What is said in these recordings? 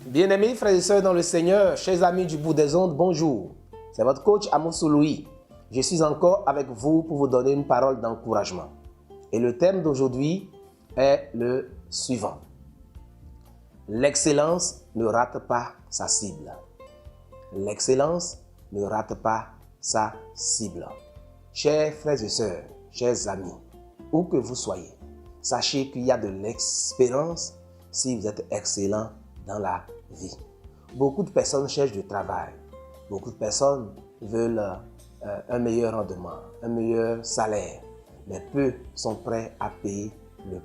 Bien-aimés frères et sœurs dans le Seigneur, chers amis du bout des ondes, bonjour. C'est votre coach Amoussou Louis. Je suis encore avec vous pour vous donner une parole d'encouragement. Et le thème d'aujourd'hui est le suivant. L'excellence ne rate pas sa cible. L'excellence ne rate pas sa cible. Chers frères et sœurs, chers amis, où que vous soyez, sachez qu'il y a de l'espérance si vous êtes excellent dans la vie. Beaucoup de personnes cherchent du travail. Beaucoup de personnes veulent un meilleur rendement, un meilleur salaire. Mais peu sont prêts à payer le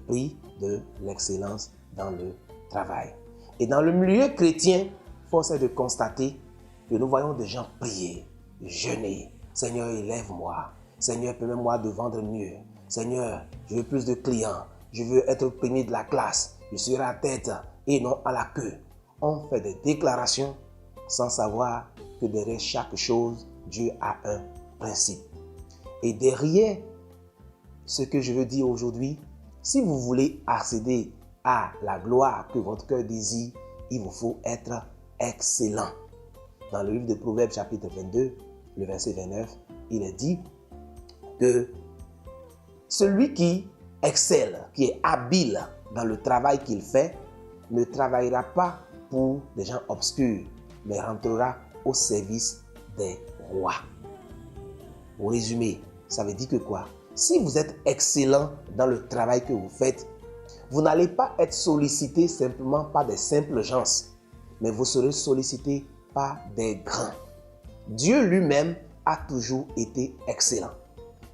prix de l'excellence dans le travail. Et dans le milieu chrétien, force est de constater que nous voyons des gens prier, jeûner. Seigneur, élève-moi. Seigneur, permets-moi de vendre mieux. Seigneur, je veux plus de clients. Je veux être premier de la classe. Je serai à la tête et non à la queue. On fait des déclarations sans savoir que derrière chaque chose, Dieu a un principe. Et derrière ce que je veux dire aujourd'hui, si vous voulez accéder à la gloire que votre cœur désire, il vous faut être excellent. Dans le livre de Proverbes chapitre 22, le verset 29, il est dit que celui qui excelle, qui est habile dans le travail qu'il fait, ne travaillera pas pour des gens obscurs, mais rentrera au service des rois. Pour résumer, ça veut dire que quoi? Si vous êtes excellent dans le travail que vous faites, vous n'allez pas être sollicité simplement par des simples gens, mais vous serez sollicité par des grands. Dieu lui-même a toujours été excellent.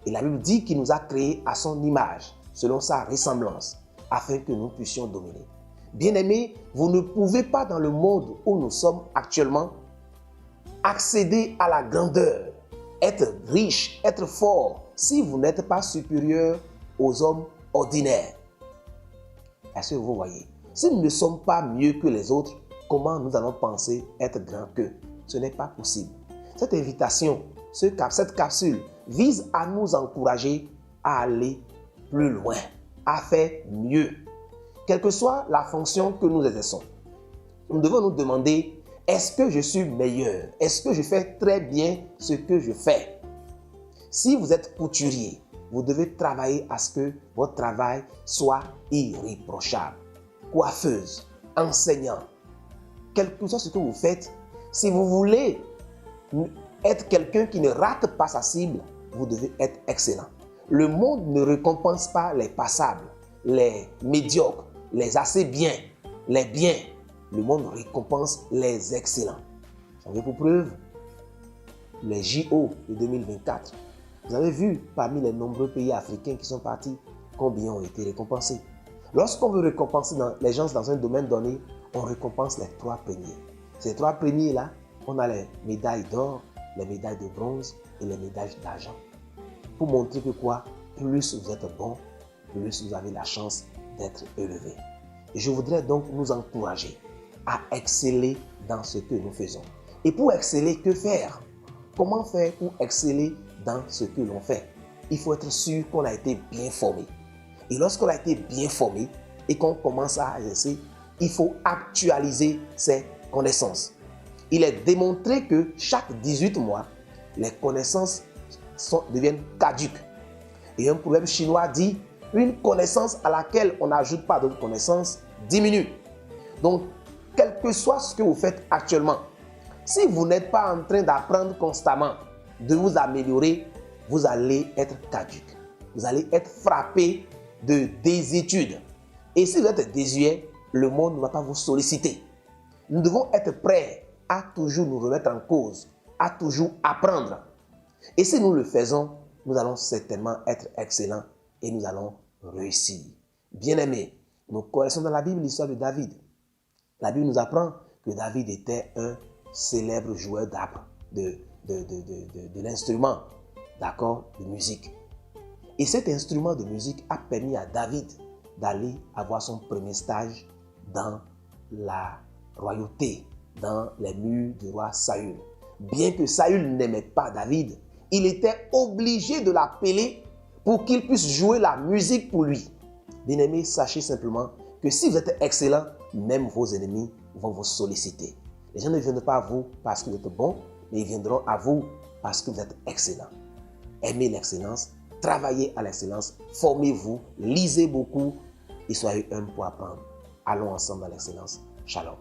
Et la Bible dit qu'il nous a créés à son image, selon sa ressemblance, afin que nous puissions dominer. Bien-aimés, vous ne pouvez pas dans le monde où nous sommes actuellement accéder à la grandeur, être riche, être fort, si vous n'êtes pas supérieur aux hommes ordinaires. Est-ce que vous voyez? Si nous ne sommes pas mieux que les autres, comment nous allons penser être grands qu'eux? Ce n'est pas possible. Cette invitation, cette capsule vise à nous encourager à aller plus loin, à faire mieux. Quelle que soit la fonction que nous exerçons, nous devons nous demander, est-ce que je suis meilleur? Est-ce que je fais très bien ce que je fais? Si vous êtes couturier, vous devez travailler à ce que votre travail soit irréprochable. Coiffeuse, enseignant, quel que soit ce que vous faites, si vous voulez être quelqu'un qui ne rate pas sa cible, vous devez être excellent. Le monde ne récompense pas les passables, les médiocres, les assez bien, les biens. Le monde récompense les excellents. J'en veux pour preuve les JO de 2024. Vous avez vu parmi les nombreux pays africains qui sont partis, combien ont été récompensés. Lorsqu'on veut récompenser les gens dans un domaine donné, on récompense les 3 premiers. Ces 3 premiers-là, on a les médailles d'or, les médailles de bronze et les médailles d'argent. Pour montrer que quoi, plus vous êtes bon, plus vous avez la chance d'être élevé. Et je voudrais donc nous encourager à exceller dans ce que nous faisons. Et pour exceller, que faire? Comment faire pour exceller dans ce que l'on fait? Il faut être sûr qu'on a été bien formé. Et lorsqu'on a été bien formé et qu'on commence à exercer, il faut actualiser ses connaissances. Il est démontré que chaque 18 mois, les connaissances deviennent caduques. Et un proverbe chinois dit, une connaissance à laquelle on n'ajoute pas d'autres connaissances diminue. Donc, quel que soit ce que vous faites actuellement, si vous n'êtes pas en train d'apprendre constamment, de vous améliorer, vous allez être caduque. Vous allez être frappé de désuétude. Et si vous êtes désuet, le monde ne va pas vous solliciter. Nous devons être prêts à toujours nous remettre en cause, à toujours apprendre. Et si nous le faisons, nous allons certainement être excellents et nous allons réussir. Bien-aimés, nous connaissons dans la Bible l'histoire de David. La Bible nous apprend que David était un célèbre joueur d'arbre, de l'instrument, d'accord, de musique. Et cet instrument de musique a permis à David d'aller avoir son premier stage dans la royauté, dans les murs du roi Saül. Bien que Saül n'aimait pas David, il était obligé de l'appeler pour qu'il puisse jouer la musique pour lui. Bien-aimés, sachez simplement que si vous êtes excellent, même vos ennemis vont vous solliciter. Les gens ne viendront pas à vous parce que vous êtes bon, mais ils viendront à vous parce que vous êtes excellent. Aimez l'excellence, travaillez à l'excellence, formez-vous, lisez beaucoup et soyez humbles pour apprendre. Allons ensemble dans l'excellence. Shalom.